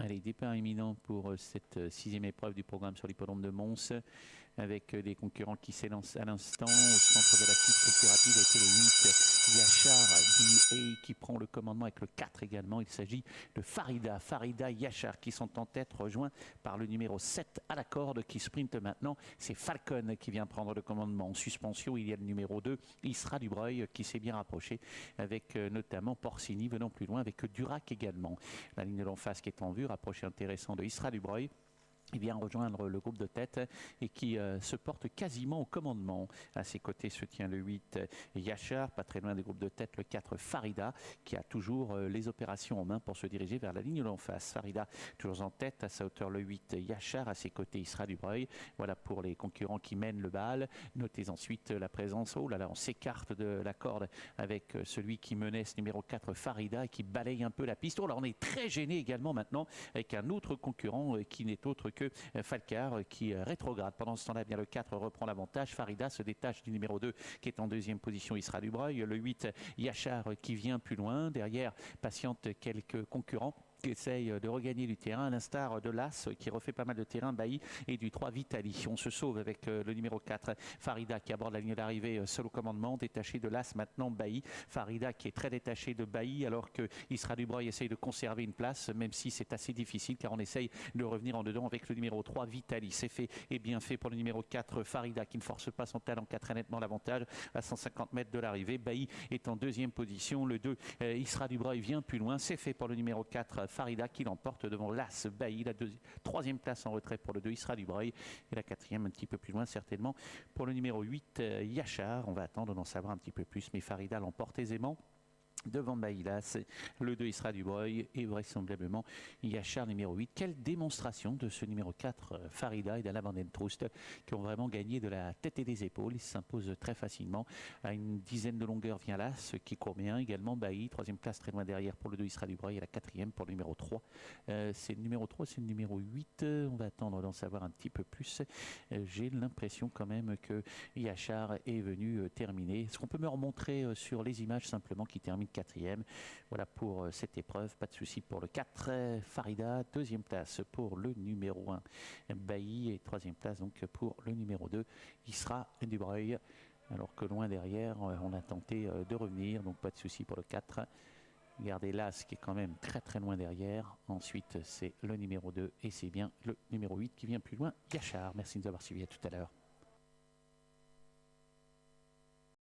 Allez, départ imminent pour cette sixième épreuve du programme sur l'hippodrome de Mons, avec des concurrents qui s'élancent à l'instant. Au centre de la piste, le plus rapide a été le 8, Yachar DA, qui prend le commandement avec le 4 également. Il s'agit de Farida Yachar, qui sont en tête, rejoints par le numéro 7 à la corde, qui sprinte maintenant. C'est Falcon qui vient prendre le commandement. En suspension, il y a le numéro 2, Isra Dubreuil, qui s'est bien rapproché, avec notamment Porcini venant plus loin, avec Durac également. La ligne de l'en face qui est en vue, rapproché intéressant de Isra Dubreuil. Il vient rejoindre le groupe de tête et qui se porte quasiment au commandement. À ses côtés se tient le 8 Yachar, pas très loin des groupes de tête, le 4 Farida, qui a toujours les opérations en main pour se diriger vers la ligne d'en face. Farida toujours en tête, à sa hauteur le 8 Yachar, à ses côtés Isra Dubreuil. Voilà pour les concurrents qui mènent le bal. Notez ensuite la présence, oh là là, on s'écarte de la corde avec celui qui menait ce numéro 4 Farida et qui balaye un peu la piste. Oh là, on est très gêné également maintenant avec un autre concurrent qui n'est autre que Falcar qui rétrograde. Pendant ce temps-là, bien le 4 reprend l'avantage. Farida se détache du numéro 2 qui est en deuxième position, Isra Dubreuil. Le 8 Yachar qui vient plus loin. Derrière, patiente quelques concurrents qui essaye de regagner du terrain, à l'instar de l'As qui refait pas mal de terrain, Bailly, et du 3 Vitali. On se sauve avec le numéro 4 Farida qui aborde la ligne d'arrivée seul au commandement, détaché de l'As maintenant Bailly. Farida qui est très détaché de Bailly alors que Isra Dubreuil essaye de conserver une place, même si c'est assez difficile car on essaye de revenir en dedans avec le numéro 3 Vitali. C'est fait et bien fait pour le numéro 4 Farida qui ne force pas son talent, qui a très nettement l'avantage à 150 mètres de l'arrivée. Bailly est en deuxième position. Le 2 Isra Dubreuil vient plus loin. C'est fait pour le numéro 4 Farida qui l'emporte devant l'As Bailly. La troisième place en retrait pour le 2 Isra Dubreuil et la quatrième un petit peu plus loin certainement pour le numéro 8 Yachar. On va attendre d'en savoir un petit peu plus, mais Farida l'emporte aisément devant Baïlas, le 2 Isra Dubreuil et vraisemblablement Yachar numéro 8. Quelle démonstration de ce numéro 4 Farida et d'Alain Van Den Troust qui ont vraiment gagné de la tête et des épaules. Ils s'imposent très facilement. À une dizaine de longueurs vient là, ce qui court bien. Également Bailly, troisième place très loin derrière pour le 2 Isra Dubreuil et la quatrième pour le numéro 3. C'est le numéro 3, c'est le numéro 8. On va attendre d'en savoir un petit peu plus. J'ai l'impression quand même que Yachar est venu terminer. Est-ce qu'on peut me remontrer sur les images simplement qui termine quatrième? Voilà pour cette épreuve, pas de souci pour le 4 Farida, deuxième place pour le numéro 1 Bailly et troisième place donc pour le numéro 2 Isra Dubreuil, alors que loin derrière on a tenté de revenir, donc pas de souci pour le 4. Regardez l'As qui est quand même très très loin derrière. Ensuite c'est le numéro 2 et c'est bien le numéro 8 qui vient plus loin, Yachar. Merci de nous avoir suivis, à tout à l'heure.